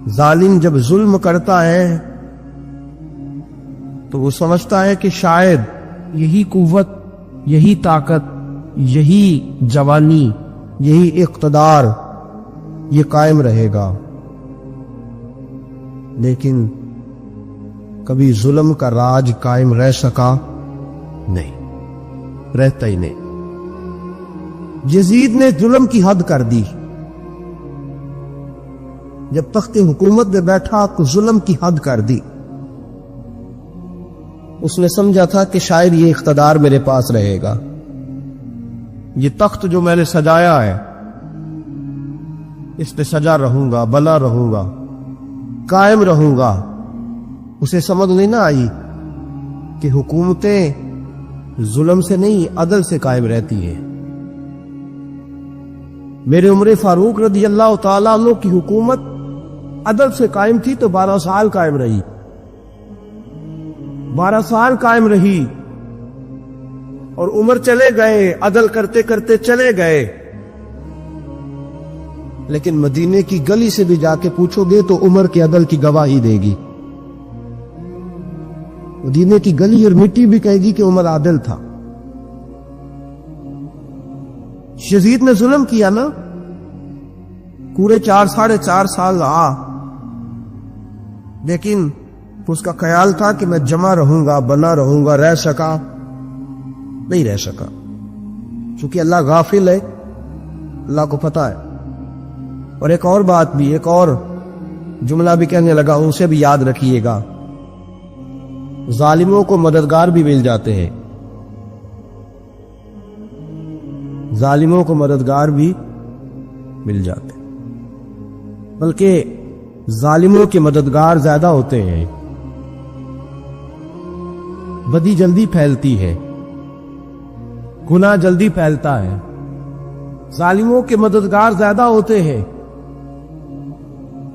ظالم جب ظلم کرتا ہے تو وہ سمجھتا ہے کہ شاید یہی قوت، یہی طاقت، یہی جوانی، یہی اقتدار یہ قائم رہے گا، لیکن کبھی ظلم کا راج قائم رہ سکا نہیں، رہتا ہی نہیں۔ یزید نے ظلم کی حد کر دی، جب تخت حکومت میں بیٹھا تو ظلم کی حد کر دی۔ اس نے سمجھا تھا کہ شاید یہ اقتدار میرے پاس رہے گا، یہ تخت جو میں نے سجایا ہے اس پہ سجا رہوں گا، بنا رہوں گا، قائم رہوں گا۔ اسے سمجھ نہیں نہ آئی کہ حکومتیں ظلم سے نہیں عدل سے قائم رہتی ہیں۔ میرے عمر فاروق رضی اللہ تعالیٰ عنہ کی حکومت عدل سے قائم تھی تو 12 سال قائم رہی، 12 سال قائم رہی، اور عمر چلے گئے، عدل کرتے کرتے چلے گئے، لیکن مدینے کی گلی سے بھی جا کے پوچھو گے تو عمر کے عدل کی گواہی دے گی۔ مدینے کی گلی اور مٹی بھی کہے گی کہ عمر عادل تھا۔ یزید نے ظلم کیا نا، پورے 4.5 سال رہا، لیکن اس کا خیال تھا کہ میں جمع رہوں گا، بنا رہوں گا، رہ سکا نہیں رہ سکا، چونکہ اللہ غافل ہے، اللہ کو پتہ ہے۔ اور ایک اور بات بھی، ایک اور جملہ بھی کہنے لگا، اسے بھی یاد رکھیے گا، ظالموں کو مددگار بھی مل جاتے ہیں، ظالموں کو مددگار بھی مل جاتے ہیں، بلکہ ظالموں کے مددگار زیادہ ہوتے ہیں۔ بدی جلدی پھیلتی ہے، گناہ جلدی پھیلتا ہے، ظالموں کے مددگار زیادہ ہوتے ہیں۔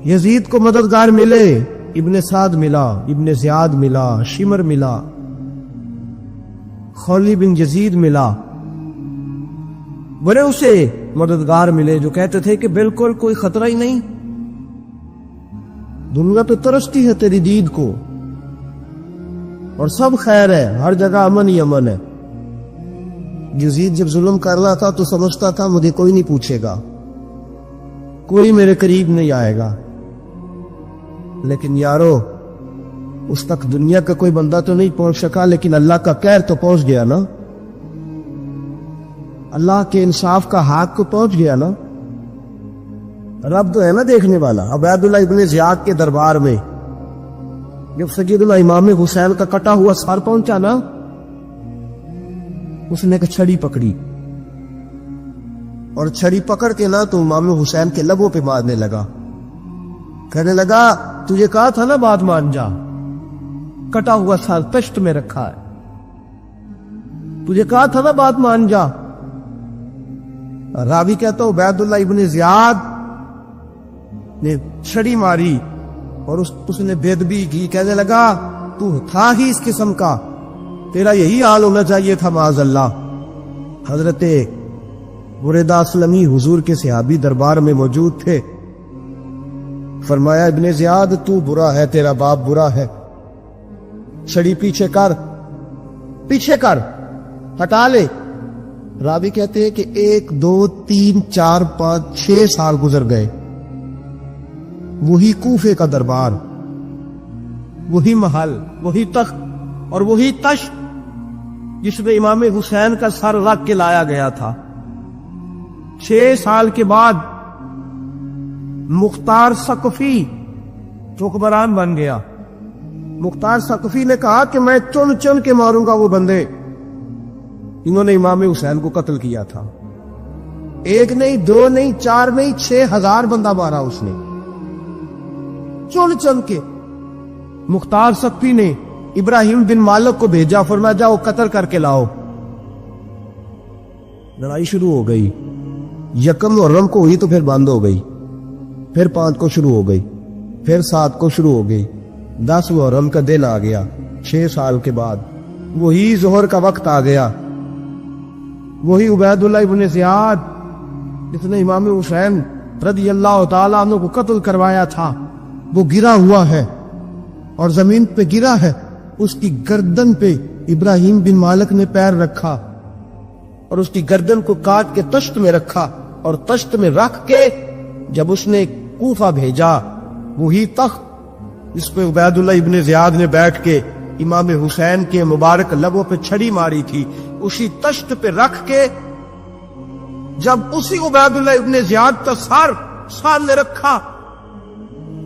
یزید کو مددگار ملے، ابن سعد ملا، ابن زیاد ملا، شمر ملا، خولی بن یزید ملا، بڑے اسے مددگار ملے جو کہتے تھے کہ بالکل کوئی خطرہ ہی نہیں، دنیا تو ترستی ہے تیری دید کو، اور سب خیر ہے، ہر جگہ امن ہی امن ہے۔ یزید جب ظلم کر رہا تھا تو سمجھتا تھا مجھے کوئی نہیں پوچھے گا، کوئی میرے قریب نہیں آئے گا، لیکن یارو اس تک دنیا کا کوئی بندہ تو نہیں پہنچ سکا، لیکن اللہ کا قہر تو پہنچ گیا نا، اللہ کے انصاف کا ہاتھ کو پہنچ گیا نا۔ رب تو ہے نا دیکھنے والا۔ عبید اللہ ابن زیاد کے دربار میں جب سیدنا امام حسین کا کٹا ہوا سر پہنچا نا، اس نے ایک چھڑی پکڑی، اور چھڑی پکڑ کے نا تو امام حسین کے لبوں پہ مارنے لگا، کہنے لگا تجھے کہا تھا نا بات مان جا، کٹا ہوا سر پشت میں رکھا ہے، تجھے کہا تھا نا بات مان جا۔ راوی کہتا ہوں عبید اللہ ابن زیاد نے چھڑی ماری اور اس نے بے ادبی کی، کہنے لگا تو تھا ہی اس قسم کا، تیرا یہی حال ہونا چاہیے تھا معاذ اللہ۔ حضرت بریدہ اسلمی حضور کے صحابی دربار میں موجود تھے، فرمایا ابن زیاد تو برا ہے، تیرا باپ برا ہے، چھڑی پیچھے کر، پیچھے کر، ہٹا لے۔ راوی کہتے ہیں کہ 1 2 3 4 5 6 سال گزر گئے، وہی کوفے کا دربار، وہی محل، وہی تخت اور وہی تشت جس میں امام حسین کا سر رکھ کے لایا گیا تھا۔ 6 سال کے بعد مختار ثقفی حکمران بن گیا۔ مختار ثقفی نے کہا کہ میں چن چن کے ماروں گا وہ بندے انہوں نے امام حسین کو قتل کیا تھا۔ 1 نہیں 2 نہیں 4 نہیں 6000 بندہ مارا اس نے، چن چن کے۔ مختار ثقفی نے ابراہیم بن مالک کو بھیجا، فرمایا جاؤ قتل کر کے لاؤ۔ لڑائی شروع ہو گئی، 1 محرم کو ہوئی تو پھر بند ہو گئی، پھر 5 کو شروع ہو گئی، پھر 7 کو شروع ہو گئی، 10 محرم کا دن آ گیا 6 سال کے بعد، وہی ظہر کا وقت آ گیا، وہی عبید اللہ ابن زیاد جس نے امام حسین رضی اللہ تعالیٰ عنہ کو قتل کروایا تھا، وہ گرا ہوا ہے اور زمین پہ گرا ہے، اس کی گردن پہ ابراہیم بن مالک نے پیر رکھا اور اس کی گردن کو کاٹ کے تشت میں رکھا، اور تشت میں رکھ کے جب اس نے کوفہ بھیجا، وہی تخت جس پہ عبید اللہ ابن زیاد نے بیٹھ کے امام حسین کے مبارک لبوں پہ چھڑی ماری تھی، اسی تشت پہ رکھ کے جب اسی عبید اللہ ابن زیاد کا سر سامنے رکھا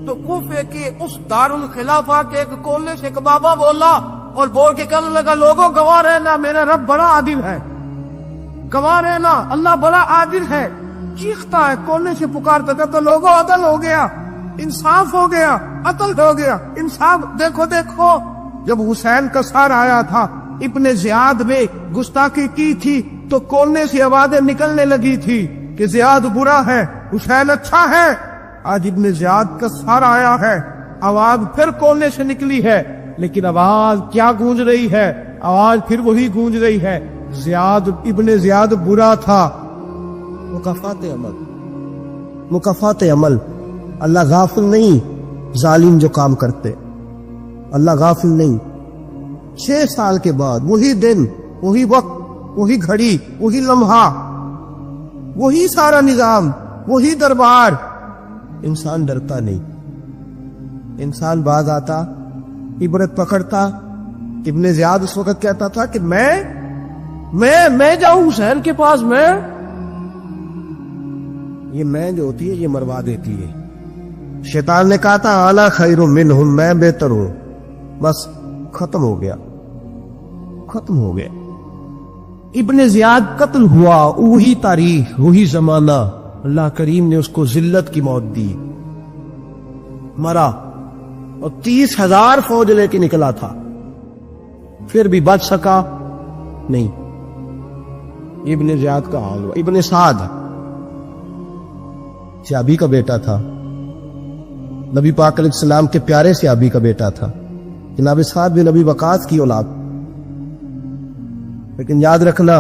تو کوفے کے اس دارالخلافہ کے ایک کونے سے ایک بابا بولا اور بول کے کہنے لگا، لوگوں گواہ رہنا، میرا رب بڑا عادل ہے، گواہ رہنا، اللہ بڑا عادل ہے۔ چیختا ہے، کونے سے پکارتا تھا، تو لوگوں عدل ہو گیا، انصاف ہو گیا، عدل ہو گیا، انصاف۔ دیکھو دیکھو، جب حسین کا سر آیا تھا، ابن زیاد میں گستاخی کی تھی تو کونے سے آوازیں نکلنے لگی تھی کہ زیاد برا ہے، حسین اچھا ہے۔ آج ابن زیاد کا سر آیا ہے، آواز پھر کونے سے نکلی ہے، لیکن آواز کیا گونج رہی ہے؟ آواز پھر وہی گونج رہی ہے، زیاد ابن زیاد برا تھا۔ مکافات عمل، مکافات عمل، اللہ غافل نہیں ظالم جو کام کرتے، اللہ غافل نہیں۔ 6 سال کے بعد وہی دن، وہی وقت، وہی گھڑی، وہی لمحہ، وہی سارا نظام، وہی دربار، انسان ڈرتا نہیں، انسان باز آتا، عبرت پکڑتا۔ ابن زیاد اس وقت کہتا تھا کہ میں جاؤں حسین کے پاس، یہ میں جو ہوتی ہے یہ مروا دیتی ہے۔ شیطان نے کہا تھا اعلی خیر منہم، میں بہتر ہوں، بس ختم ہو گیا، ختم ہو گیا۔ ابن زیاد قتل ہوا، وہی تاریخ، وہی زمانہ، اللہ کریم نے اس کو ذلت کی موت دی، مرا، اور 30,000 فوج لے کے نکلا تھا، پھر بھی بچ سکا نہیں۔ ابن زیاد کا حال ہوا۔ ابن سعد سیابی کا بیٹا تھا، نبی پاک علیہ السلام کے پیارے سیابی کا بیٹا تھا، جناب سعد بن نبی وقاص کی اولاد۔ لیکن یاد رکھنا،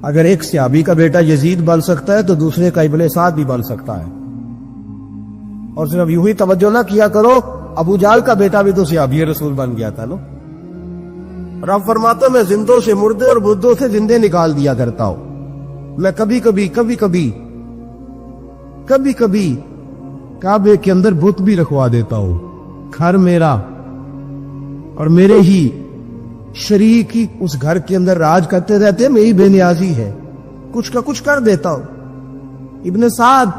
اگر ایک سیابی کا بیٹا یزید بن سکتا ہے تو دوسرے کا ابن سعد بھی بن سکتا ہے۔ اور صرف یوں ہی توجہ نہ کیا کرو، ابو جہل کا بیٹا بھی تو سیابی رسول بن گیا تھا نا۔ رب فرماتا میں زندوں سے مردے اور مردوں سے زندے نکال دیا کرتا ہوں۔ میں کبھی کبھی کعبے کے اندر بت بھی رکھوا دیتا ہوں، گھر میرا اور میرے ہی شریک ہی اس گھر کے اندر راج کرتے رہتے، میری بے نیازی ہے، کچھ کا کچھ کر دیتا ہوں۔ ابن سعد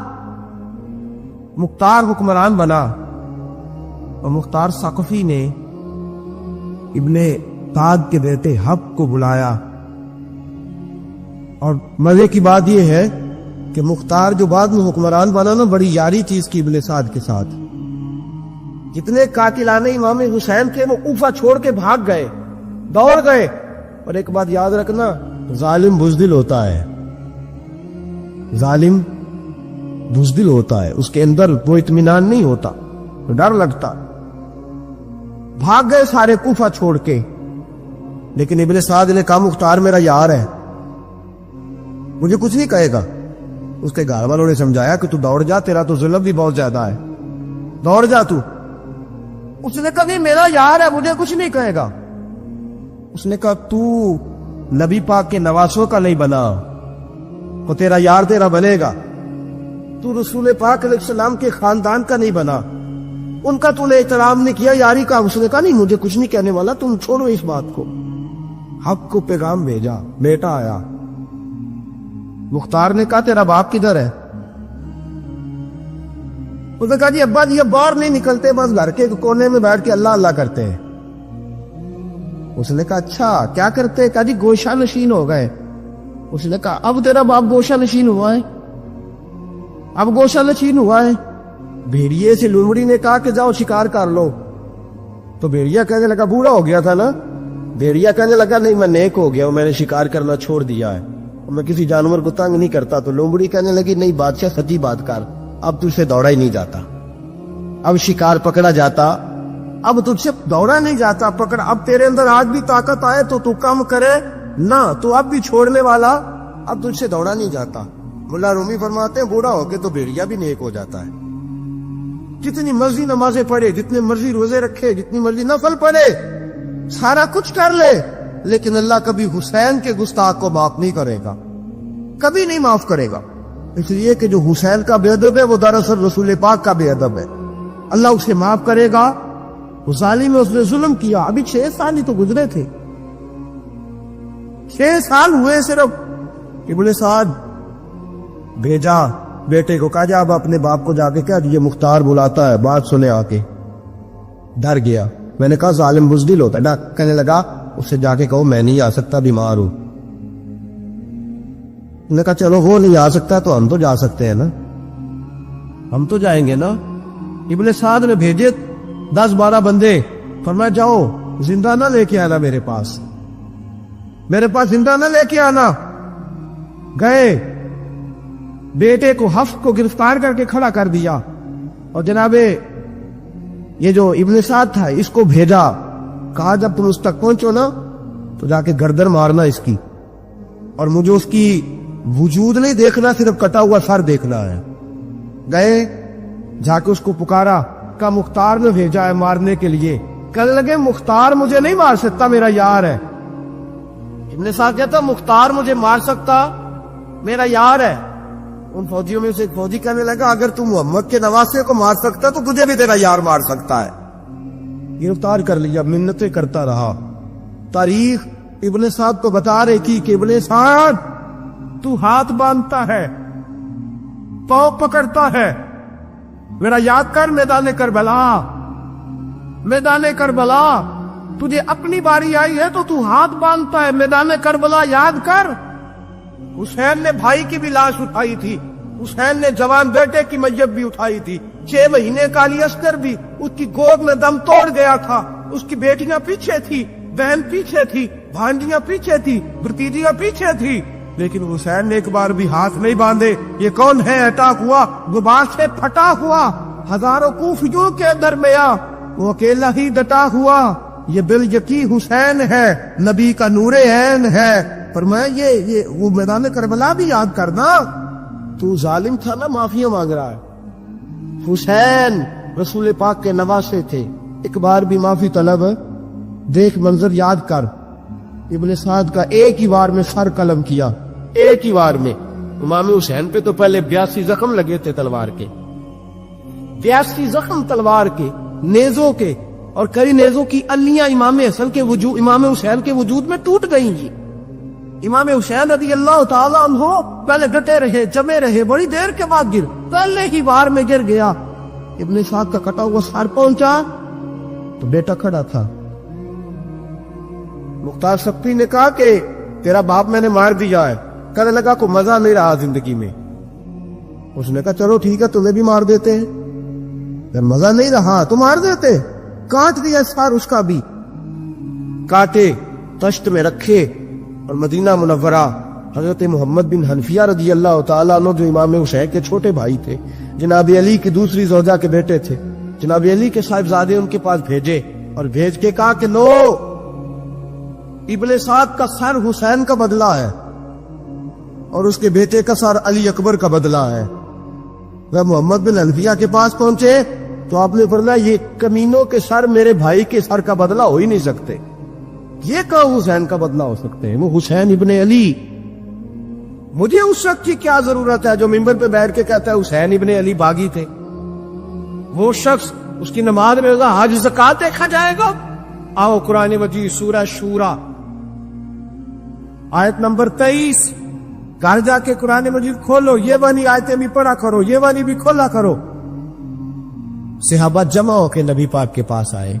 مختار حکمران بنا، اور مختار ثقفی نے ابن سعد کے بیٹے حب کو بلایا، اور مزے کی بات یہ ہے کہ مختار جو بعد میں حکمران بنا نا، بڑی یاری چیز کی ابن سعد کے ساتھ۔ جتنے قاتلان امام حسین تھے وہ کوفہ چھوڑ کے بھاگ گئے، دوڑ گئے۔ اور ایک بات یاد رکھنا، ظالم بزدل ہوتا ہے، ظالم بزدل ہوتا ہے، اس کے اندر وہ اطمینان نہیں ہوتا، ڈر لگتا۔ بھاگ گئے سارے کوفہ چھوڑ کے، لیکن ابن سعد نے کہا مختار میرا یار ہے، مجھے کچھ نہیں کہے گا۔ اس کے گھر والوں نے سمجھایا کہ تو دوڑ جا، تیرا تو ظلم بھی بہت زیادہ ہے، دوڑ جا تو۔ اس نے کہا نہیں میرا یار ہے، مجھے کچھ نہیں کہے گا۔ اس نے کہا تو نبی پاک کے نواسوں کا نہیں بنا، وہ تیرا یار تیرا بنے گا۔ تو رسول پاک علیہ السلام کے خاندان کا نہیں بنا، ان کا تو نے احترام نہیں کیا، یاری کا۔ اس نے کہا نہیں مجھے کچھ نہیں کہنے والا، تم چھوڑو اس بات کو۔ حق کو پیغام بھیجا، بیٹا آیا۔ مختار نے کہا تیرا باپ کدھر ہے؟ اس نے کہا جی ابا جی اب باہر نہیں نکلتے، بس گھر کے کونے میں بیٹھ کے اللہ اللہ کرتے ہیں۔ اس نے کہا اچھا کیا کرتے؟ کہا جی گوشہ نشین ہو گئے۔ اس نے کہا اب تیرا باپ گوشہ نشین ہوا ہے؟ اب گوشہ نشین ہوا ہے؟ بھیڑیے سے لومڑی نے کہا کہ جاؤ شکار کر لو، تو بھیڑیا کہنے لگا بوڑھا ہو گیا تھا نا، بھیڑیا کہنے لگا نہیں میں نیک ہو گیا ہوں، میں نے شکار کرنا چھوڑ دیا ہے، میں کسی جانور کو تنگ نہیں کرتا۔ تو لومڑی کہنے لگی نہیں بادشاہ سچی بات کر، اب تجھ سے دوڑا ہی نہیں جاتا، اب شکار پکڑا جاتا، اب تجھ سے دوڑا نہیں جاتا، پکڑا، اب تیرے اندر آج بھی طاقت آئے تو تو کم کرے نہ، تو اب بھی چھوڑنے والا، اب تجھ سے دوڑا نہیں جاتا۔ ملا رومی فرماتے ہیں بوڑھا ہو کے تو بھیڑیا بھی نیک ہو جاتا ہے۔ جتنی مرضی نمازیں پڑھے، جتنے مرضی روزے رکھے، جتنی مرضی نفل پڑھے، سارا کچھ کر لے، لیکن اللہ کبھی حسین کے گستاخ کو معاف نہیں کرے گا، کبھی نہیں معاف کرے گا۔ اس لیے کہ جو حسین کا بے ادب ہے وہ دراصل رسول پاک کا بے ادب ہے، اللہ اسے معاف کرے گا۔ وہ ظالم ہے، اس نے ظلم کیا، ابھی 6 سال ہی تو گزرے تھے، 6 سال ہوئے صرف کہ بولے سعد بھیجا بیٹے کو، کہا جا اب اپنے باپ کو جا کے کہہ یہ مختار بلاتا ہے، بات سنے آ کے۔ ڈر گیا، میں نے کہا ظالم بزدل ہوتا ہے، کہنے لگا اس سے جا کے کہو میں نہیں آ سکتا، بیمار ہوں۔ میں نے کہا چلو وہ نہیں آ سکتا تو ہم تو جا سکتے ہیں نا، ہم تو جائیں گے نا۔ ابن سعد نے بھیجے 10-12 بندے، فرمایا جاؤ زندہ نہ لے کے آنا، میرے پاس زندہ نہ لے کے آنا۔ گئے، بیٹے کو حفص کو گرفتار کر کے کھڑا کر دیا، اور جناب یہ جو ابن سعد تھا اس کو بھیجا، کہا جب تم اس تک پہنچو نا تو جا کے گردن مارنا اس کی، اور مجھے اس کی وجود نہیں دیکھنا، صرف کٹا ہوا سر دیکھنا ہے۔ گئے، جا کے اس کو پکارا، کہا مختار نے بھیجا ہے مارنے کے لیے۔ کہنے لگے مختار مجھے نہیں مار سکتا، میرا یار ہے۔ ابن سعد کہتا مختار مجھے مار سکتا، میرا یار ہے۔ ان فوجیوں میں سے ایک فوجی کہنے لگا اگر تم محمد کے نواسے کو مار سکتا تو تجھے بھی تیرا یار مار سکتا ہے۔ گرفتار کر لیا، منتیں کرتا رہا۔ تاریخ ابن سعد کو بتا رہی تھی کہ ابن سعد تو ہاتھ باندھتا ہے، پاؤں پکڑتا ہے، میرا یاد کر میدان کربلا، تجھے اپنی باری آئی ہے تو ہاتھ باندھتا ہے، میدان کربلا یاد کر۔ حسین نے بھائی کی بھی لاش اٹھائی تھی، حسین نے جوان بیٹے کی میت بھی اٹھائی تھی، 6 مہینے کا علی اصغر بھی اس کی گود میں دم توڑ گیا تھا، اس کی بیٹیاں پیچھے تھی، بہن پیچھے تھی، بھانجیاں پیچھے تھی، بھتیجیاں پیچھے تھی، لیکن حسین نے ایک بار بھی ہاتھ نہیں باندھے۔ یہ کون ہے اٹیک ہوا، غبار سے پھٹا ہوا، ہزاروں کوفیوں کے درمیان وہ اکیلا ہی ڈٹا ہوا، یہ بالیقین حسین ہے، نبی کا نور عین ہے۔ فرمایا یہ وہ میدان کربلا بھی یاد کرنا، تو ظالم تھا نا، معافیاں مانگ رہا ہے۔ حسین رسول پاک کے نواسے تھے، ایک بار بھی معافی طلب دیکھ، منظر یاد کر۔ ابن سعد کا ایک ہی وار میں سر قلم کیا، ایک ہی وار میں۔ امام حسین پہ تو پہلے 82 زخم لگے تھے تلوار کے، 82 زخم تلوار کے، نیزوں کے، اور کئی نیزوں کی الیاں امام حسین کے وجود میں ٹوٹ گئیں جی۔ امام حسین رضی اللہ تعالیٰ عنہ پہلے ڈٹے رہے، جمے رہے، بڑی دیر کے بعد گر، پہلے ہی وار میں گر گیا۔ ابن سعد کا کٹا ہوا سر پہنچا تو بیٹا کھڑا تھا۔ مختار سبتی نے کہا کہ تیرا باپ میں نے مار دیا ہے۔ کہنے لگا کو مزہ نہیں رہا زندگی میں۔ اس نے کہا چلو ٹھیک ہے تمہیں بھی مار دیتے ہیں، اگر مزہ نہیں رہا تو مار دیتے۔ کاٹ دیا سر اس کا بھی، کاٹے، تشت میں رکھے، اور مدینہ منورہ حضرت محمد بن حنفیہ رضی اللہ تعالیٰ عنہ جو امام حسین کے چھوٹے بھائی تھے، جناب علی کی دوسری زوجہ کے بیٹے تھے، جناب علی کے صاحبزادے ان کے پاس بھیجے، اور بھیج کے کہا کہ لو ابن سعد کا سر حسین کا بدلہ ہے، اور اس کے بیٹے کا سر علی اکبر کا بدلہ ہے۔ وہ محمد بن حنفیہ کے پاس پہنچے تو آپ نے فرمایا یہ کمینوں کے سر میرے بھائی کے سر کا بدلہ ہو ہی نہیں سکتے، یہ کہاں حسین کا بدلہ ہو سکتے ہیں، وہ حسین ابن علی۔ مجھے اس شخص کی کیا ضرورت ہے جو ممبر پہ بیٹھ کے کہتا ہے حسین ابن علی باغی تھے؟ وہ شخص، اس کی نماز میں ہوگا حج زکات دیکھا جائے گا۔ آؤ قرآن مجید سورہ شورا آیت نمبر 23، گھر جا کے قرآن مجید کھولو، یہ والی آیتیں بھی پڑھا کرو، یہ والی بھی کھولا کرو۔ صحابہ جمع ہو کے نبی پاک کے پاس آئے،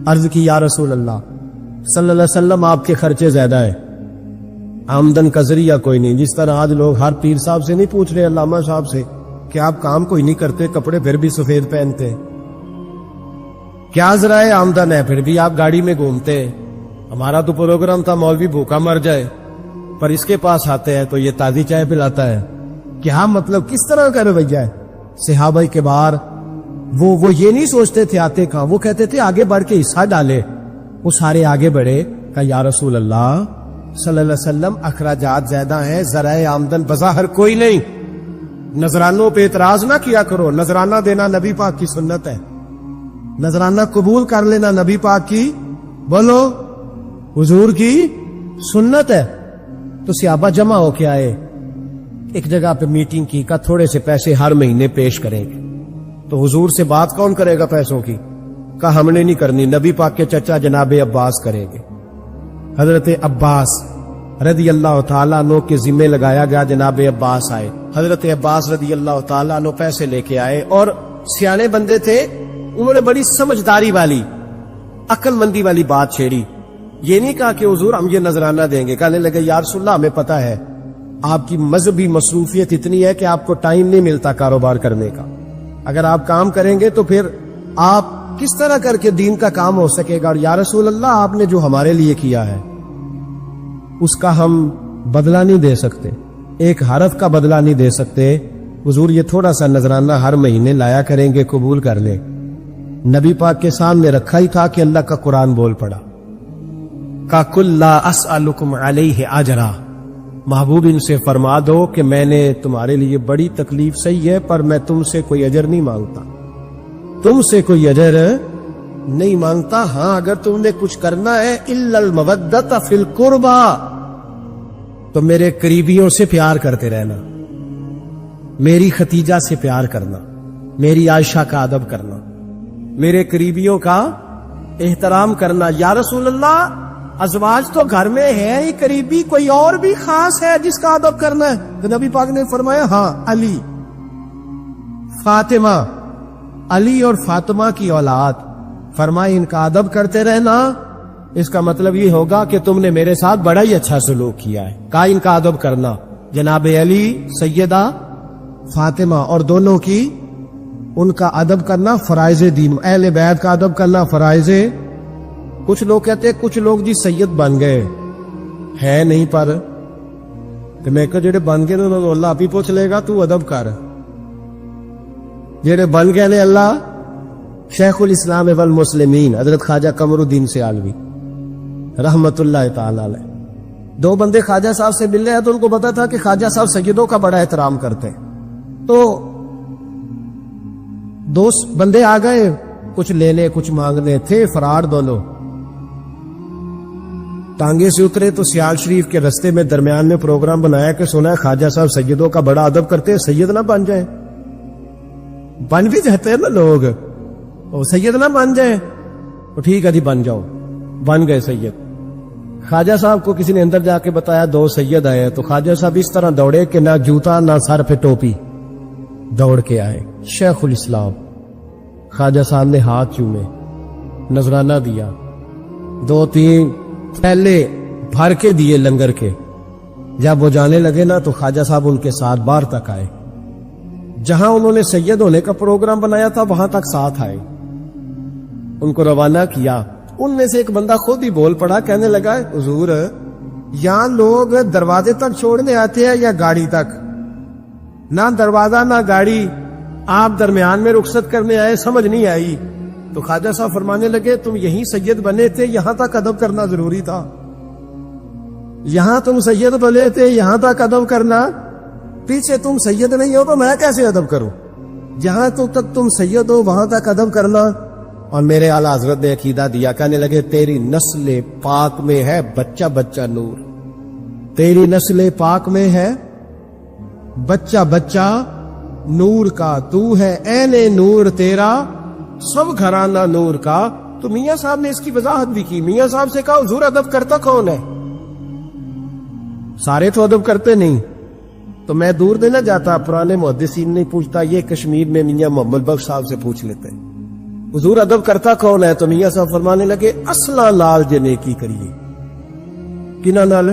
عرض کی یا رسول اللہ صلی اللہ علیہ وسلم آپ کے خرچے زیادہ ہے، آمدن کا ذریعہ کوئی نہیں، جس طرح آج لوگ ہر پیر صاحب سے نہیں پوچھ رہے، علامہ صاحب سے، کہ آپ کام کوئی نہیں کرتے، کپڑے پھر بھی سفید پہنتے، کیا ذرائع آمدن ہے، پھر بھی آپ گاڑی میں گھومتے۔ ہمارا تو پروگرام تھا مولوی بھوکا مر جائے، پر اس کے پاس آتے ہیں تو یہ تازی چائے پلاتا ہے، کیا مطلب کس طرح کا رویہ ہے؟ صحابہ کے بار وہ یہ نہیں سوچتے تھے آتے کہاں، وہ کہتے تھے آگے بڑھ کے حصہ ڈالے۔ وہ سارے آگے بڑھے، کہا یا رسول اللہ صلی اللہ علیہ وسلم اخراجات زیادہ ہیں، ذرائع آمدن بظاہر کوئی نہیں، نذرانوں پہ اعتراض نہ کیا کرو. نذرانہ دینا نبی پاک کی سنت ہے. نذرانہ قبول کر لینا نبی پاک کی بولو حضور کی سنت ہے. تو صحابہ جمع ہو کے آئے, ایک جگہ پہ میٹنگ کی, کا تھوڑے سے پیسے ہر مہینے پیش کریں گے. تو حضور سے بات کون کرے گا پیسوں کی؟ کہا ہم نے نہیں کرنی, نبی پاک کے چچا جناب عباس کریں گے. حضرت عباس رضی اللہ تعالیٰ عنہ کے ذمے لگایا گیا. جناب عباس آئے, حضرت عباس رضی اللہ تعالیٰ عنہ پیسے لے کے آئے, اور سیانے بندے تھے, انہوں نے بڑی سمجھداری والی عقل مندی والی بات چھیڑی. یہ نہیں کہا کہ حضور ہم یہ نذرانہ دیں گے. کہنے لگے یا رسول اللہ ہمیں پتہ ہے آپ کی مذہبی مصروفیت اتنی ہے کہ آپ کو ٹائم نہیں ملتا کاروبار کرنے کا. اگر آپ کام کریں گے تو پھر آپ کس طرح کر کے دین کا کام ہو سکے گا. اور یا رسول اللہ آپ نے جو ہمارے لیے کیا ہے اس کا ہم بدلہ نہیں دے سکتے, ایک حرف کا بدلہ نہیں دے سکتے. حضور یہ تھوڑا سا نذرانہ ہر مہینے لایا کریں گے, قبول کر لیں. نبی پاک کے سامنے رکھا ہی تھا کہ اللہ کا قرآن بول پڑا, کا کل لا اسألکم علیہ اجرا, محبوب ان سے فرما دو کہ میں نے تمہارے لیے بڑی تکلیف سہی ہے, پر میں تم سے کوئی اجر نہیں مانگتا, تم سے کوئی اجر نہیں مانگتا. ہاں اگر تم نے کچھ کرنا ہے الا المودۃ فی القربى, تو میرے قریبیوں سے پیار کرتے رہنا, میری ختیجہ سے پیار کرنا, میری عائشہ کا ادب کرنا, میرے قریبیوں کا احترام کرنا. یا رسول اللہ ازواج تو گھر میں ہے ہی, قریبی کوئی اور بھی خاص ہے جس کا ادب کرنا ہے؟ تو نبی پاک نے فرمایا ہاں علی, فاطمہ, علی اور فاطمہ کی اولاد. فرمائے ان کا ادب کرتے رہنا, اس کا مطلب یہ ہوگا کہ تم نے میرے ساتھ بڑا ہی اچھا سلوک کیا ہے. کہا ان کا ادب کرنا, جناب علی, سیدہ فاطمہ, اور دونوں کی ان کا ادب کرنا فرائض دین, اہل بیت کا ادب کرنا فرائض. کچھ لوگ کہتے ہیں کچھ لوگ جی سید بن گئے, ہے نہیں, پر کہ میں کہ جڑے بن گئے انہوں نے اللہ آپ ہی پوچھ لے گا تو ادب کر. جڑے بن گئے نے اللہ, شیخ الاسلام والمسلمین حضرت خواجہ قمر الدین سیالوی رحمت اللہ تعالی علیہ, دو بندے خواجہ صاحب سے مل رہے ہیں تو ان کو پتا تھا کہ خواجہ صاحب سیدوں کا بڑا احترام کرتے ہیں. تو دو بندے آ گئے, کچھ لینے کچھ مانگنے تھے, فرار دونوں. ٹانگے سے اترے تو سیال شریف کے رستے میں درمیان میں پروگرام بنایا کہ سنا ہے خواجہ صاحب سیدوں کا بڑا ادب کرتے ہیں, سید نہ بن جائیں. بن بھی جاتے ہیں نا لوگ, سید نہ بن جائیں. تو ٹھیک ہے جی بن جاؤ, بن گئے سید. خواجہ صاحب کو کسی نے اندر جا کے بتایا دو سید آئے, تو خواجہ صاحب اس طرح دوڑے کہ نہ جوتا نہ سر پہ ٹوپی, دوڑ کے آئے. شیخ الاسلام خواجہ صاحب نے ہاتھ چومے, نذرانہ دیا, 2-3 تھیلے بھر کے دیے لنگر کے. جب وہ جانے لگے نا تو خواجہ صاحب ان کے ساتھ باہر تک آئے, جہاں انہوں نے سید ہونے کا پروگرام بنایا تھا وہاں تک ساتھ آئے, ان کو روانہ کیا. ان میں سے ایک بندہ خود ہی بول پڑا, کہنے لگا حضور یہاں لوگ دروازے تک چھوڑنے آتے ہیں یا گاڑی تک؟ نہ دروازہ نہ گاڑی, آپ درمیان میں رخصت کرنے آئے, سمجھ نہیں آئی. تو خواجہ صاحب فرمانے لگے تم یہیں سید بنے تھے, یہاں تک ادب کرنا ضروری تھا. یہاں تم سید بنے تھے, یہاں تک ادب کرنا, پیچھے تم سید نہیں ہو تو میں کیسے ادب کروں؟ جہاں تک تم سید ہو وہاں تک ادب کرنا. اور میرے اعلیٰ حضرت نے عقیدہ دیا, کہنے لگے تیری نسل پاک میں ہے بچہ بچہ نور, تیری نسل پاک میں ہے بچہ بچہ نور کا, تو ہے عین نور تیرا سب گھرانہ نور کا. تو میاں صاحب نے اس کی وضاحت بھی کی. میاں صاحب سے کہا حضور ادب کرتا کون ہے؟ سارے تو ادب کرتے نہیں. تو میں دور دینا جاتا, پرانے محدثین نہیں پوچھتا, یہ کشمیر میں میاں محمد بخش صاحب سے پوچھ لیتے حضور ادب کرتا کون ہے. تو میاں صاحب فرمانے لگے اصلا نال جے نیکی کریے. کنہ نال؟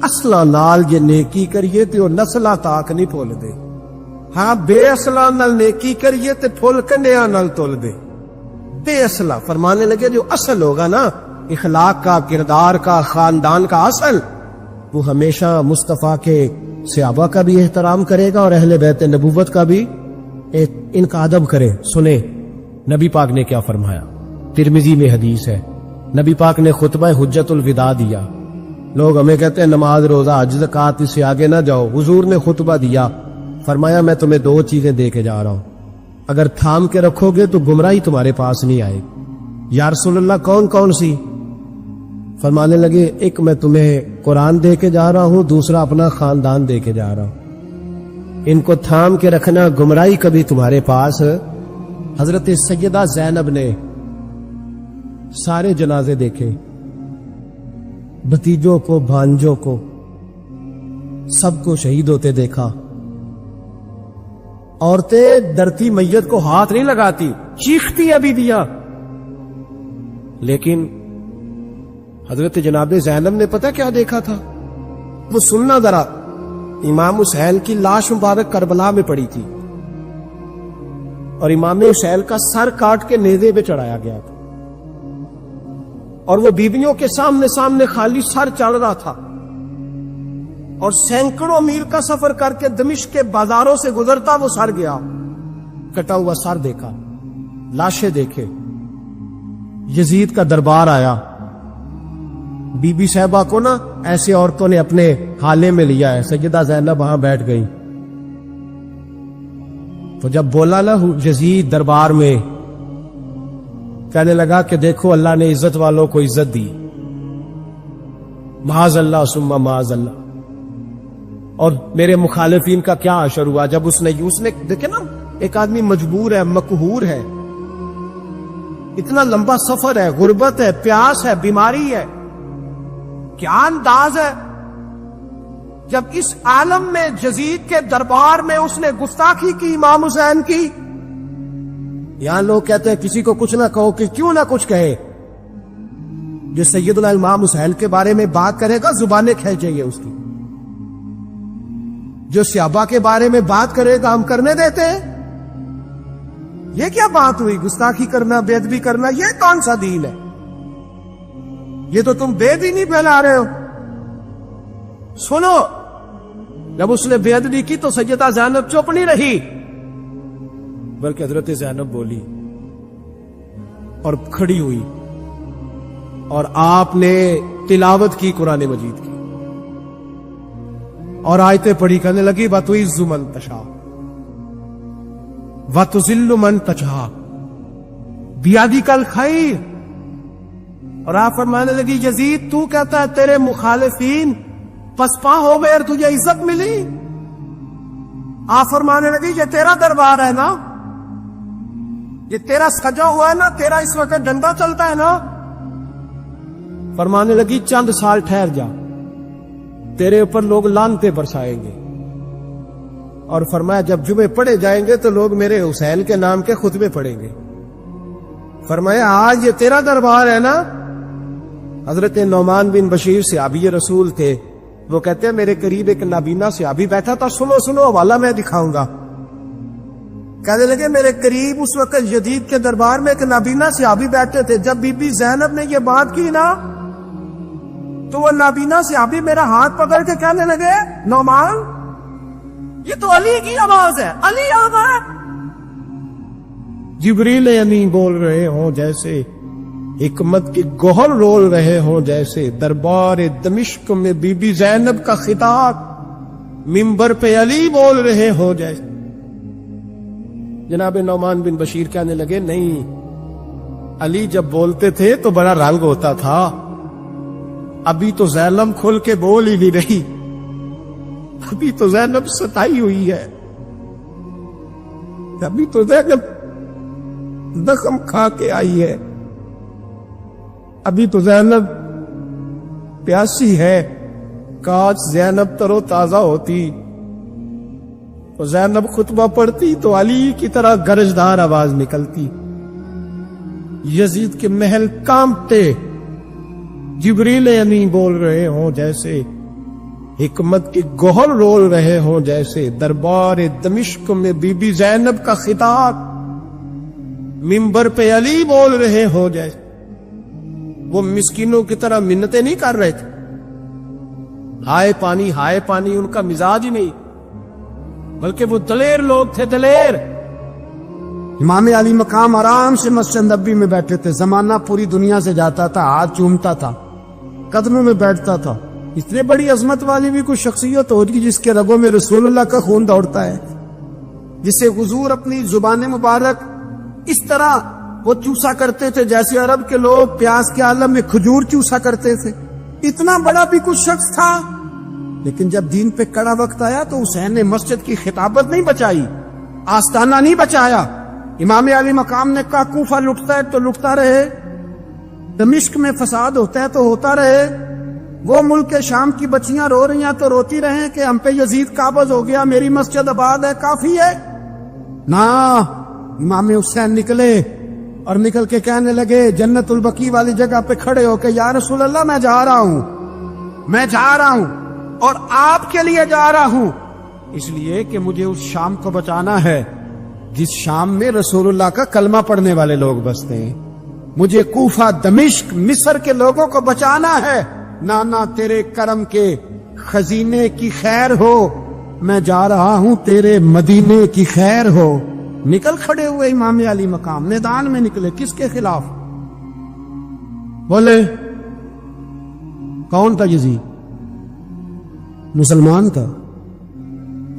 اصلا نال جے نیکی کریے تو نسلہ تاک نہیں پھول دے. ہاں بے اصلہ نال نیکی کریے تے پھول کنڈیاں نال تول دے. بے اصلہ فرمانے لگے جو اصل ہوگا نا اخلاق کا, کردار کا, خاندان کا اصل, وہ ہمیشہ مصطفیٰ کے صحابہ کا بھی احترام کرے گا اور اہل بیت نبوت کا بھی ان کا ادب کرے. سنیں نبی پاک نے کیا فرمایا, ترمذی میں حدیث ہے. نبی پاک نے خطبہ حجت الوداع دیا. لوگ ہمیں کہتے ہیں نماز روزہ حج زکات اس سے آگے نہ جاؤ. حضور نے خطبہ دیا, فرمایا میں تمہیں دو چیزیں دے کے جا رہا ہوں، اگر تھام کے رکھو گے تو گمراہی تمہارے پاس نہیں آئے گی۔ یا رسول اللہ کون کون سی؟ فرمانے لگے ایک میں تمہیں قرآن دے کے جا رہا ہوں، دوسرا اپنا خاندان دے کے جا رہا ہوں، ان کو تھام کے رکھنا، گمراہی کبھی تمہارے پاس۔ حضرت سیدہ زینب نے سارے جنازے دیکھے، بھتیجوں کو، بھانجوں کو، سب کو شہید ہوتے دیکھا۔ عورتیں ڈرتی میت کو ہاتھ نہیں لگاتی، چیختی ابھی دیا، لیکن حضرت جناب زینب نے پتہ کیا دیکھا تھا؟ وہ سننا ذرا، امام حسین کی لاش مبارک کربلا میں پڑی تھی اور امام حسین کا سر کاٹ کے نیزے پہ چڑھایا گیا تھا، اور وہ بیویوں کے سامنے خالی سر چڑھ رہا تھا، اور سینکڑوں میل کا سفر کر کے دمشق کے بازاروں سے گزرتا وہ سر گیا، کٹا ہوا سر دیکھا، لاشیں دیکھے۔ یزید کا دربار آیا، بی بی صاحبہ کو نا ایسے عورتوں نے اپنے حالے میں لیا ہے، سیدہ زینب وہاں بیٹھ گئی۔ تو جب بولا نا یزید دربار میں، کہنے لگا کہ دیکھو اللہ نے عزت والوں کو عزت دی، معاذ اللہ ثم معاذ اللہ، اور میرے مخالفین کا کیا حشر ہوا جب اس نے دیکھے نا، ایک آدمی مجبور ہے، مقہور ہے، اتنا لمبا سفر ہے، غربت ہے، پیاس ہے، بیماری ہے، کیا انداز ہے جب اس عالم میں یزید کے دربار میں اس نے گستاخی کی امام حسین کی۔ یہاں لوگ کہتے ہیں کسی کو کچھ نہ کہو، کہ کیوں نہ کچھ کہے، جو سیدنا امام حسین کے بارے میں بات کرے گا زبانیں کھینچیں گے اس کی، جو صحابہ کے بارے میں بات کرے گا ہم کرنے دیتے ہیں؟ یہ کیا بات ہوئی؟ گستاخی کرنا، بے ادبی کرنا، یہ کون سا دین ہے؟ یہ تو تم بے دینی پھیلا رہے ہو۔ سنو، جب اس نے بے ادبی کی تو سیدہ زینب چپ نہیں رہی، بلکہ حضرت زینب بولی اور کھڑی ہوئی، اور آپ نے تلاوت کی قرآن مجید کی، اور آیتیں پڑھی، کہنے لگی وَتُعِزُّ مَن تَشَاءُ وَتُذِلُّ مَن تَشَاءُ بِیَدِکَ الْخَیْرُ، اور آپ فرمانے لگی یزید تو کہتا ہے تیرے مخالفین پسپا ہو گئے اور تجھے عزت ملی؟ آپ فرمانے لگی یہ تیرا دربار ہے نا، یہ تیرا سجا ہوا ہے نا، تیرا اس وقت ڈنڈا چلتا ہے نا۔ فرمانے لگی چند سال ٹھہر جا، تیرے اوپر لوگ لعنتیں برسائیں گے، اور فرمایا جب جمعے پڑھے جائیں گے تو لوگ میرے حسین کے نام کے خطبے پڑھیں گے۔ فرمایا آج یہ تیرا دربار ہے نا۔ حضرت نعمان بن بشیر صحابی رسول تھے، وہ کہتے ہیں میرے قریب ایک نابینا صحابی بیٹھا تھا، سنو حوالہ میں دکھاؤں گا۔ کہنے لگے میرے قریب اس وقت یزید کے دربار میں ایک نابینا صحابی بیٹھے تھے، جب بی بی زینب نے یہ بات کی نا تو وہ نابینا صحابی میرا ہاتھ پکڑ کے کہنے لگے نعمان یہ تو علی کی آواز ہے، علی آ گیا۔ جبریل امین بول رہے ہوں جیسے، حکمت کی گوہر رول رہے ہوں جیسے، دربار دمشق میں بی بی زینب کا خطاب، منبر پہ علی بول رہے ہوں جیسے۔ جناب نعمان بن بشیر کہنے لگے نہیں، علی جب بولتے تھے تو بڑا رنگ ہوتا تھا، ابھی تو زینب کھل کے بول ہی نہیں رہی، ابھی تو زینب ستائی ہوئی ہے، ابھی تو زینب زخم کھا کے آئی ہے، ابھی تو زینب پیاسی ہے، کاش زینب تر و تازہ ہوتی، تو زینب خطبہ پڑھتی تو علی کی طرح گرجدار آواز نکلتی، یزید کے محل کانپتے، جبریل امین بول رہے ہوں جیسے، حکمت کی گوہر رول رہے ہوں جیسے، دربار دمشق میں بی بی زینب کا خطاب، منبر پہ علی بول رہے ہوں جیسے۔ وہ مسکینوں کی طرح منتیں نہیں کر رہے تھے، ہائے پانی ان کا مزاج ہی نہیں، بلکہ وہ دلیر لوگ تھے، دلیر۔ امام علی مقام آرام سے مسجد نبی میں بیٹھے تھے، زمانہ پوری دنیا سے جاتا تھا، ہاتھ چومتا تھا، قدموں میں بیٹھتا تھا۔ اتنے بڑی عظمت والی بھی کوئی شخصیت ہوگی جس کے رگوں میں رسول اللہ کا خون دوڑتا ہے؟ جسے حضور اپنی زبان مبارک اس طرح وہ چوسا کرتے تھے جیسے عرب کے لوگ پیاس کے عالم میں کھجور چوسا کرتے تھے. اتنا بڑا بھی کچھ شخص تھا، لیکن جب دین پہ کڑا وقت آیا تو حسین نے مسجد کی خطابت نہیں بچائی، آستانہ نہیں بچایا. امام علی مقام نے کہا کوفہ لٹتا ہے تو لٹتا رہے، دمشق میں فساد ہوتا ہے تو ہوتا رہے، وہ ملک شام کی بچیاں رو رہی ہیں تو روتی رہیں کہ ہم پہ یزید قابض ہو گیا، میری مسجد آباد ہے، کافی ہے. نا، امام حسین نکلے اور نکل کے کہنے لگے جنت البقیع والی جگہ پہ کھڑے ہو کہ یا رسول اللہ میں جا رہا ہوں اور آپ کے لیے جا رہا ہوں، اس لیے کہ مجھے اس شام کو بچانا ہے جس شام میں رسول اللہ کا کلمہ پڑھنے والے لوگ بستے ہیں. مجھے کوفہ، دمشق، مصر کے لوگوں کو بچانا ہے. نانا تیرے کرم کے خزینے کی خیر ہو، میں جا رہا ہوں تیرے مدینے کی خیر ہو. نکل کھڑے ہوئے امام علی مقام، میدان میں نکلے. کس کے خلاف؟ بولے کون تھا یزید؟ مسلمان تھا.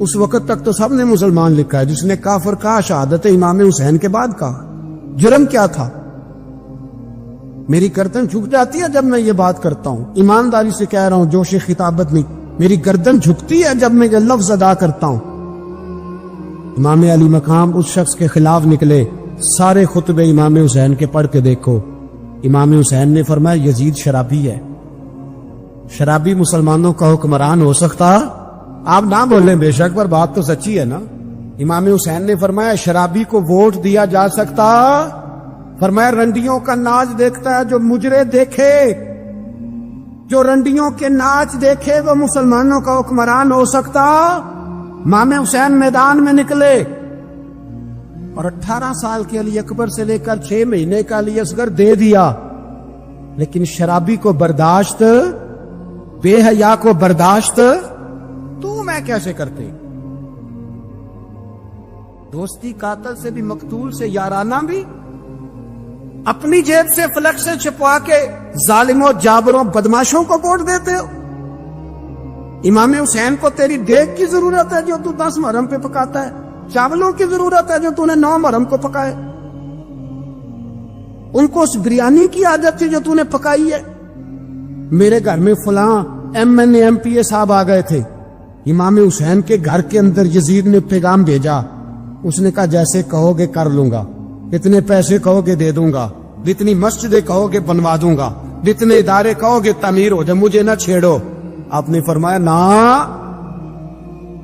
اس وقت تک تو سب نے مسلمان لکھا ہے، جس نے کافر کہا شہادت امام حسین کے بعد کہا. جرم کیا تھا؟ میری گردن جھک جاتی ہے جب میں یہ بات کرتا ہوں، ایمانداری سے کہہ رہا ہوں، جوش خطابت نہیں، میری گردن جھکتی ہے جب میں یہ لفظ ادا کرتا ہوں. امام علی مقام اس شخص کے خلاف نکلے. سارے خطبے امام حسین کے پڑھ کے دیکھو. امام حسین نے فرمایا یزید شرابی ہے. شرابی مسلمانوں کا حکمران ہو سکتا؟ آپ نہ بولیں بے شک، پر بات تو سچی ہے نا. امام حسین نے فرمایا شرابی کو ووٹ دیا جا سکتا؟ فرمایا رنڈیوں کا ناچ دیکھتا ہے جو مجرے دیکھے، جو رنڈیوں کے ناچ دیکھے وہ مسلمانوں کا حکمران ہو سکتا؟ امام حسین میدان میں نکلے اور 18 سال کے علی اکبر سے لے کر 6 مہینے کا علی اصغر دے دیا، لیکن شرابی کو برداشت، بے حیا کو برداشت تو میں کیسے کرتے؟ دوستی قاتل سے بھی، مقتول سے یارانہ بھی، اپنی جیب سے فلیکس چھپوا کے ظالموں، جابروں، بدماشوں کو ووٹ دیتے ہو. امام حسین کو تیری دیگ کی ضرورت ہے جو تو 10 محرم پہ پکاتا ہے، چاولوں کی ضرورت ہے جو تو نے 9 محرم کو پکائے. ان کو اس بریانی کی عادت تھی جو تو نے پکائی ہے. میرے گھر میں فلاں MNA MPA صاحب آ گئے تھے، امام حسین کے گھر کے اندر یزید نے پیغام بھیجا. اس نے کہا جیسے کہو گے کر لوں گا، جتنے پیسے کہو گے دے دوں گا، جتنی مسجدیں کہو گے بنوا دوں گا، جتنے ادارے کہو گے تعمیر ہو جائے، مجھے نہ چھیڑو. آپ نے فرمایا نا،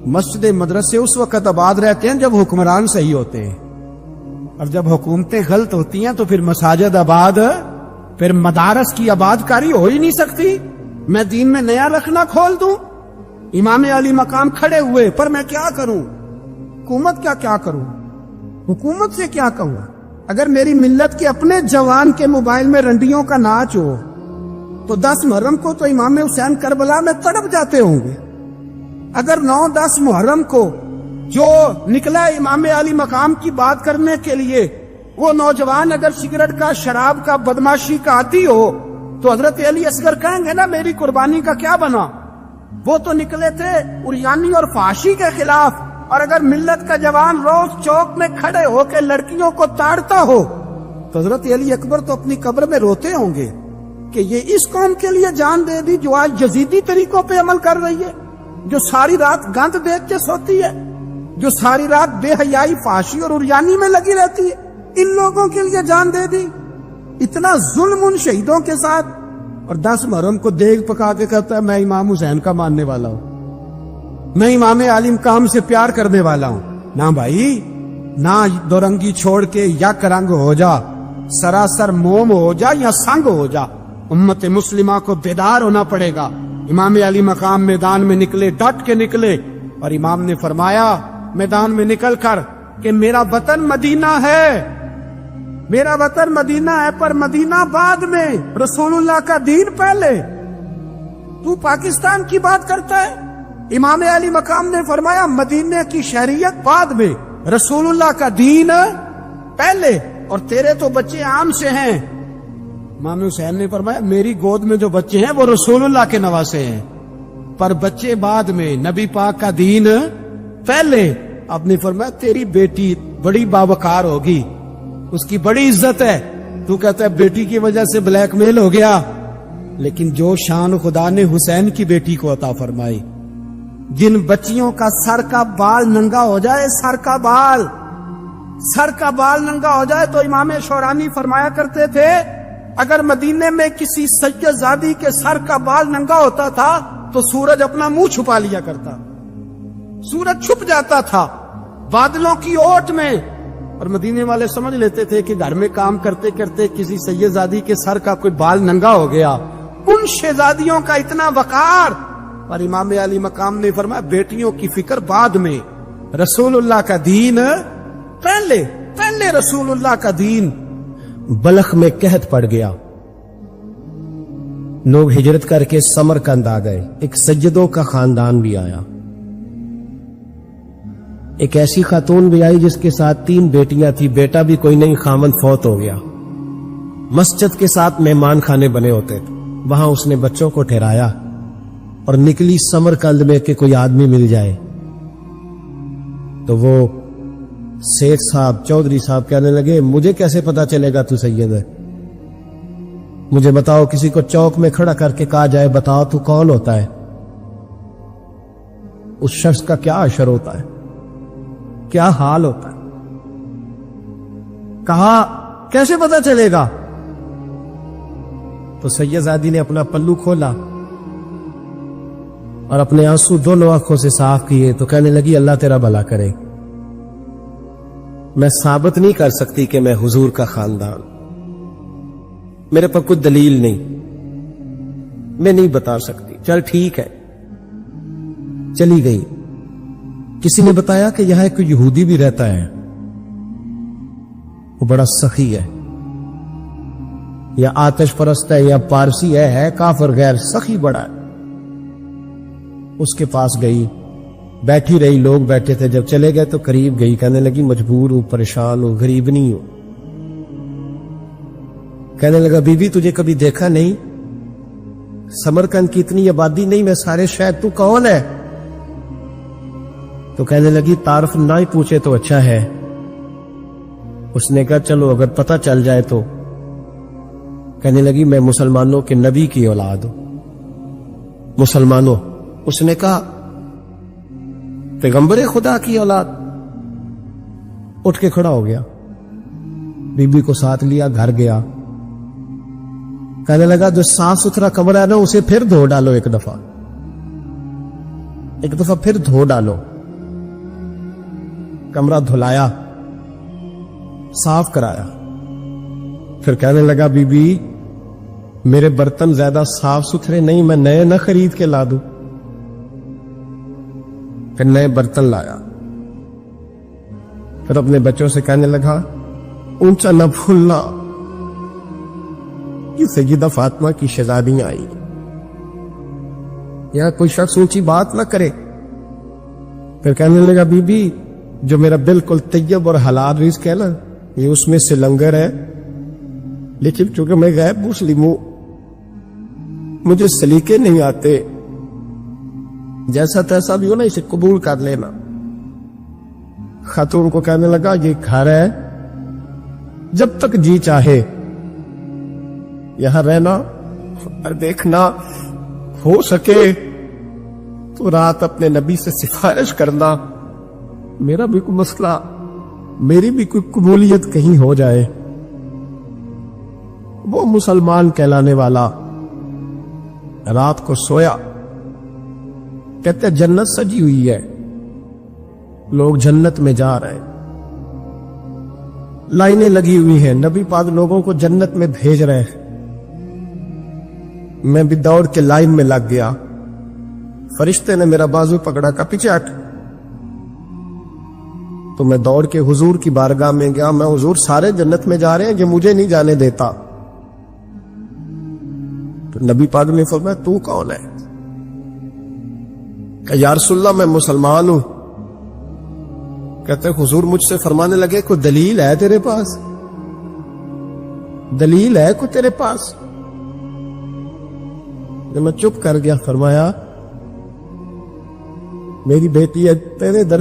مسجد مدرسے اس وقت آباد رہتے ہیں جب حکمران صحیح ہوتے ہیں، اور جب حکومتیں غلط ہوتی ہیں تو پھر مساجد آباد، پھر مدارس کی آباد کاری ہو ہی نہیں سکتی. میں دین میں نیا رکھنا کھول دوں؟ امام علی مقام کھڑے ہوئے، پر میں کیا کروں؟ حکومت کیا کروں؟ حکومت سے کیا کہوں؟ اگر میری ملت کے اپنے جوان کے موبائل میں رنڈیوں کا ناچ ہو تو 10 محرم کو تو امام حسین کربلا میں تڑپ جاتے ہوں گے. اگر 9-10 محرم کو جو نکلا امام علی مقام کی بات کرنے کے لیے، وہ نوجوان اگر سگریٹ کا، شراب کا، بدماشی کا عادی ہو تو حضرت علی اصغر کہیں گے نا میری قربانی کا کیا بنا؟ وہ تو نکلے تھے عریانی اور فحاشی کے خلاف. اور اگر ملت کا جوان روز چوک میں کھڑے ہو کے لڑکیوں کو تاڑتا ہو تو حضرت علی اکبر تو اپنی قبر میں روتے ہوں گے کہ یہ اس قوم کے لیے جان دے دی جو آج یزیدی طریقوں پہ عمل کر رہی ہے، جو ساری رات گند دیکھ کے سوتی ہے، جو ساری رات بے حیائی، فحاشی اور عریانی میں لگی رہتی ہے. ان لوگوں کے لیے جان دے دی. اتنا ظلم ان شہیدوں کے ساتھ، اور 10 محرم کو دیگ پکا کے کہتا ہے میں امام حسین کا ماننے والا ہوں، میں امام علی مقام سے پیار کرنے والا ہوں. نہ بھائی نہ، دو رنگی چھوڑ کے یک رنگ ہو جا، سراسر موم ہو جا یا سنگ ہو جا. امت مسلمہ کو بیدار ہونا پڑے گا. امام علی مقام میدان میں نکلے، ڈٹ کے نکلے، اور امام نے فرمایا میدان میں نکل کر کہ میرا وطن مدینہ ہے، میرا وطن مدینہ ہے، پر مدینہ بعد میں، رسول اللہ کا دین پہلے. تو پاکستان کی بات کرتا ہے؟ امام علی مقام نے فرمایا مدینہ کی شہریت بعد میں، رسول اللہ کا دین پہلے، اور تیرے تو بچے عام سے ہیں. امام حسین نے فرمایا میری گود میں جو بچے ہیں وہ رسول اللہ کے نواسے ہیں، پر بچے بعد میں، نبی پاک کا دین پہلے. آپ نے فرمایا تیری بیٹی بڑی باوقار ہوگی، اس کی بڑی عزت ہے، تو کہتا ہے بیٹی کی وجہ سے بلیک میل ہو گیا، لیکن جو شان خدا نے حسین کی بیٹی کو عطا فرمائی، جن بچیوں کا سر کا بال ننگا ہو جائے، سر کا بال ننگا ہو جائے، تو امام شورانی فرمایا کرتے تھے اگر مدینے میں کسی سید زادی کے سر کا بال ننگا ہوتا تھا تو سورج اپنا منہ چھپا لیا کرتا، سورج چھپ جاتا تھا بادلوں کی اوٹ میں، اور مدینے والے سمجھ لیتے تھے کہ گھر میں کام کرتے کرتے کسی سید زادی کے سر کا کوئی بال ننگا ہو گیا۔ ان شہزادیوں کا اتنا وقار، اور امام علی مقام نے فرمایا بیٹیوں کی فکر بعد میں، رسول اللہ کا دین پہلے رسول اللہ کا دین۔ بلخ میں قحط پڑ گیا، لوگ ہجرت کر کے سمرقند آ گئے، ایک سجدوں کا خاندان بھی آیا، ایک ایسی خاتون بھی آئی جس کے ساتھ 3 بیٹیاں تھی، بیٹا بھی کوئی نہیں، خامند فوت ہو گیا، مسجد کے ساتھ مہمان خانے بنے ہوتے تھے، وہاں اس نے بچوں کو ٹھہرایا اور نکلی سمرقند میں کہ کوئی آدمی مل جائے، تو وہ سیٹھ صاحب چودھری صاحب کہنے لگے مجھے کیسے پتا چلے گا تو سید ہے، مجھے بتاؤ، کسی کو چوک میں کھڑا کر کے کہا جائے بتاؤ تو کون ہوتا ہے، اس شخص کا کیا اشر ہوتا ہے، کیا حال ہوتا ہے، کہا کیسے پتا چلے گا؟ تو سید زادی نے اپنا پلو کھولا اور اپنے آنسو دونوں آنکھوں سے صاف کیے، تو کہنے لگی اللہ تیرا بھلا کرے، میں ثابت نہیں کر سکتی کہ میں حضور کا خاندان، میرے پر کوئی دلیل نہیں، میں نہیں بتا سکتی، چل ٹھیک ہے، چلی گئی۔ کسی نے بتایا کہ یہاں ایک یہودی بھی رہتا ہے، وہ بڑا سخی ہے، یا آتش پرست ہے، یا پارسی ہے کافر غیر، سخی بڑا ہے۔ اس کے پاس گئی، بیٹھی رہی، لوگ بیٹھے تھے، جب چلے گئے تو قریب گئی، کہنے لگی مجبور ہوں، پریشان ہوں، غریب نہیں ہوں۔ کہنے لگا بی بی تجھے کبھی دیکھا نہیں، سمرقند کی اتنی آبادی نہیں، میں سارے شہر، تو کون ہے؟ تو کہنے لگی تعارف نہ ہی پوچھے تو اچھا ہے۔ اس نے کہا چلو اگر پتہ چل جائے تو۔ کہنے لگی میں مسلمانوں کے نبی کی اولاد ہوں۔ مسلمانوں؟ اس نے کہا پیغمبر خدا کی اولاد۔ اٹھ کے کھڑا ہو گیا، بی بی کو ساتھ لیا، گھر گیا، کہنے لگا جو صاف ستھرا کمرہ ہے نا اسے پھر دھو ڈالو، ایک دفعہ پھر دھو ڈالو۔ کمرہ دھلایا، صاف کرایا، پھر کہنے لگا بی بی میرے برتن زیادہ صاف ستھرے نہیں، میں نئے نہ خرید کے لا دوں۔ پھر نئے برتن لایا، پھر اپنے بچوں سے کہنے لگا اونچا نہ بھولنا، یہ سیدہ فاطمہ کی شہزادیاں آئی، یہاں کوئی شخص اونچی بات نہ کرے۔ پھر کہنے لگا بی بی جو میرا بالکل طیب اور حلال رزق ہے نا، یہ اس میں سے لنگر ہے، لیکن چونکہ میں غیر مسلم ہوں، مجھے سلیقے نہیں آتے، جیسا تیسا بھی ہو نا اسے قبول کر لینا۔ خاتون کو کہنے لگا یہ گھر ہے، جب تک جی چاہے یہاں رہنا، اور دیکھنا ہو سکے تو رات اپنے نبی سے سفارش کرنا، میرا بھی کوئی مسئلہ، میری بھی کوئی قبولیت کہیں ہو جائے۔ وہ مسلمان کہلانے والا رات کو سویا، کہتے جنت سجی ہوئی ہے، لوگ جنت میں جا رہے ہیں، لائنیں لگی ہوئی ہیں، نبی پاک لوگوں کو جنت میں بھیج رہے ہیں۔ میں بھی دوڑ کے لائن میں لگ گیا، فرشتے نے میرا بازو پکڑا، کا پیچھے ہٹ۔ تو میں دوڑ کے حضور کی بارگاہ میں گیا، میں حضور سارے جنت میں جا رہے ہیں، یہ مجھے نہیں جانے دیتا۔ تو نبی پاک نے فرمایا تو کون ہے؟ کہ یا رسول اللہ میں مسلمان ہوں۔ کہتے حضور مجھ سے فرمانے لگے کوئی دلیل ہے تیرے پاس؟ دلیل ہے کوئی تیرے پاس؟ جب میں چپ کر گیا، فرمایا میری بیٹی ہے تیرے در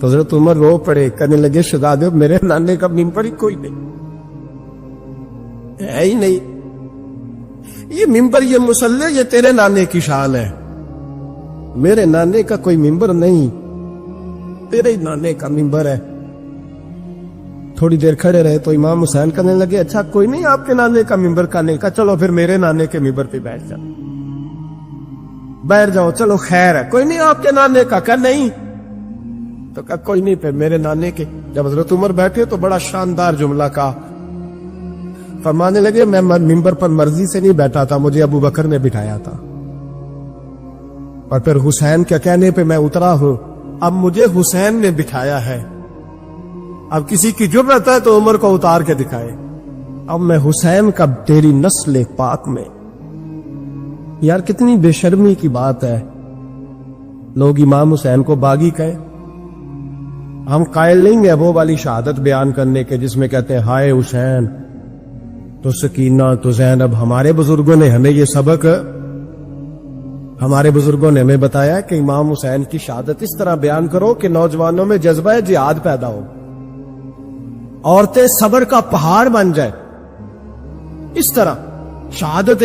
تو حضرت عمر رو پڑے، کہنے لگے شہزادے میرے نانے کا ممبر ہی کوئی نہیں ہے ہی نہیں، یہ ممبر یہ مصلی یہ تیرے نانے کی شان ہے، میرے نانے کا کوئی ممبر نہیں، تیرے نانے کا ممبر ہے۔ تھوڑی دیر کھڑے رہے تو امام حسین کہنے لگے اچھا کوئی نہیں آپ کے نانے کا ممبر کا نہیں، کہا چلو پھر میرے نانے کے ممبر پہ بیٹھ جاؤ، بیٹھ جاؤ، چلو خیر ہے، کوئی نہیں آپ کے نانے کا، کہا نہیں، تو کہا کوئی نہیں پھر میرے نانے کے۔ جب حضرت عمر بیٹھے تو بڑا شاندار جملہ کہا، فرمانے لگے میں ممبر پر مرضی سے نہیں بیٹھا تھا، مجھے ابو بکر نے بٹھایا تھا، اور پھر حسین کے کہنے پہ میں اترا ہوں، اب مجھے حسین نے بٹھایا ہے، اب کسی کی جرأت ہے تو عمر کو اتار کے دکھائے، اب میں حسین کا تیری نسل پاک میں۔ یار کتنی بے شرمی کی بات ہے، لوگ امام حسین کو باغی کہے، ہم قائل نہیں ہیں وہ والی شہادت بیان کرنے کے جس میں کہتے ہیں ہائے حسین تو سکینہ تو زینب۔ ہمارے بزرگوں نے ہمیں یہ سبق، ہمارے بزرگوں نے ہمیں بتایا کہ امام حسین کی شہادت اس طرح بیان کرو کہ نوجوانوں میں جذبہ جہاد پیدا ہو، عورتیں صبر کا پہاڑ بن جائے، اس طرح شہادت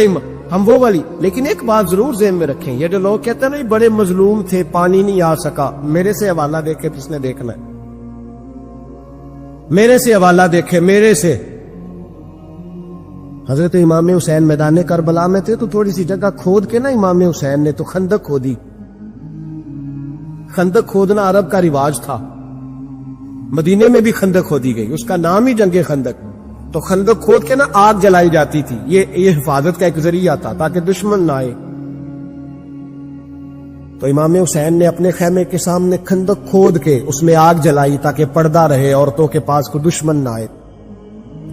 ہم وہ والی۔ لیکن ایک بات ضرور ذہن میں رکھیں، یہ جو لوگ کہتے ہیں نا بڑے مظلوم تھے پانی نہیں آ سکا، میرے سے حوالہ دیکھے جس نے دیکھنا ہے، میرے سے حوالہ دیکھے، میرے سے۔ حضرت امام حسین میدان کربلا میں تھے تو تھوڑی سی جگہ کھود کے نا امام حسین نے تو خندق کھودی، خندق کھودنا عرب کا رواج تھا، مدینے میں بھی خندق کھودی گئی، اس کا نام ہی جنگ خندق۔ تو خندق کھود کے نا آگ جلائی جاتی تھی، یہ حفاظت کا ایک ذریعہ تھا تاکہ دشمن نہ آئے۔ تو امام حسین نے اپنے خیمے کے سامنے خندق کھود کے اس میں آگ جلائی تاکہ پردہ رہے، عورتوں کے پاس کوئی دشمن نہ آئے۔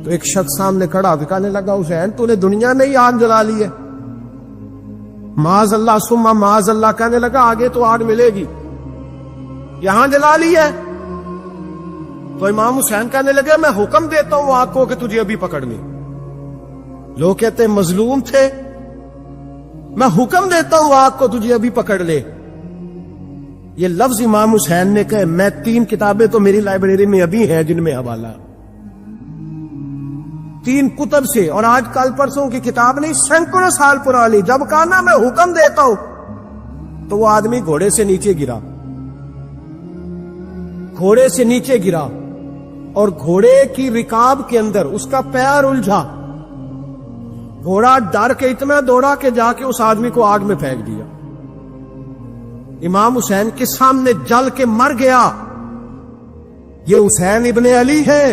تو ایک شخص سامنے کھڑا کہنے لگا حسین تو نے دنیا میں ہی آگ جلا لی ہے، معاذ اللہ ثم معاذ اللہ، کہنے لگا آگے تو آگ ملے گی، یہاں جلا لی ہے۔ تو امام حسین کہنے لگے میں حکم دیتا ہوں آگ کو کہ تجھے ابھی پکڑنی، لوگ کہتے ہیں مظلوم تھے، میں حکم دیتا ہوں آگ کو تجھے ابھی پکڑ لے۔ یہ لفظ امام حسین نے کہے، میں 3 کتابیں تو میری لائبریری میں ابھی ہیں جن میں حوالہ 3 کتب سے، اور آج کل پرسوں کی کتاب نہیں، سینکڑوں سال پرانی۔ جب کہا نا میں حکم دیتا ہوں تو وہ آدمی گھوڑے سے نیچے گرا، گھوڑے سے نیچے گرا، اور گھوڑے کی رکاب کے اندر اس کا پیر الجھا، گھوڑا ڈر کے اتنا دوڑا کہ جا کے اس آدمی کو آگ میں پھینک دیا۔ امام حسین کے سامنے جل کے مر گیا۔ یہ حسین ابن علی ہے،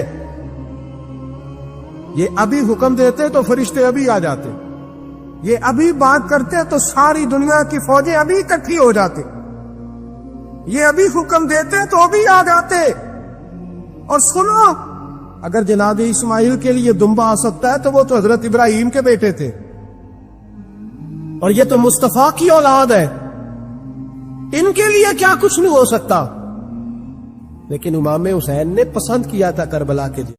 یہ ابھی حکم دیتے تو فرشتے ابھی آ جاتے، یہ ابھی بات کرتے تو ساری دنیا کی فوجیں ابھی اکٹھی ہو جاتے، یہ ابھی حکم دیتے تو ابھی آ جاتے۔ اور سنو، اگر جناب اسماعیل کے لیے دمبا آ سکتا ہے تو وہ تو حضرت ابراہیم کے بیٹے تھے، اور یہ تو مصطفیٰ کی اولاد ہے، ان کے لیے کیا کچھ نہیں ہو سکتا۔ لیکن امام حسین نے پسند کیا تھا کربلا کے لیے۔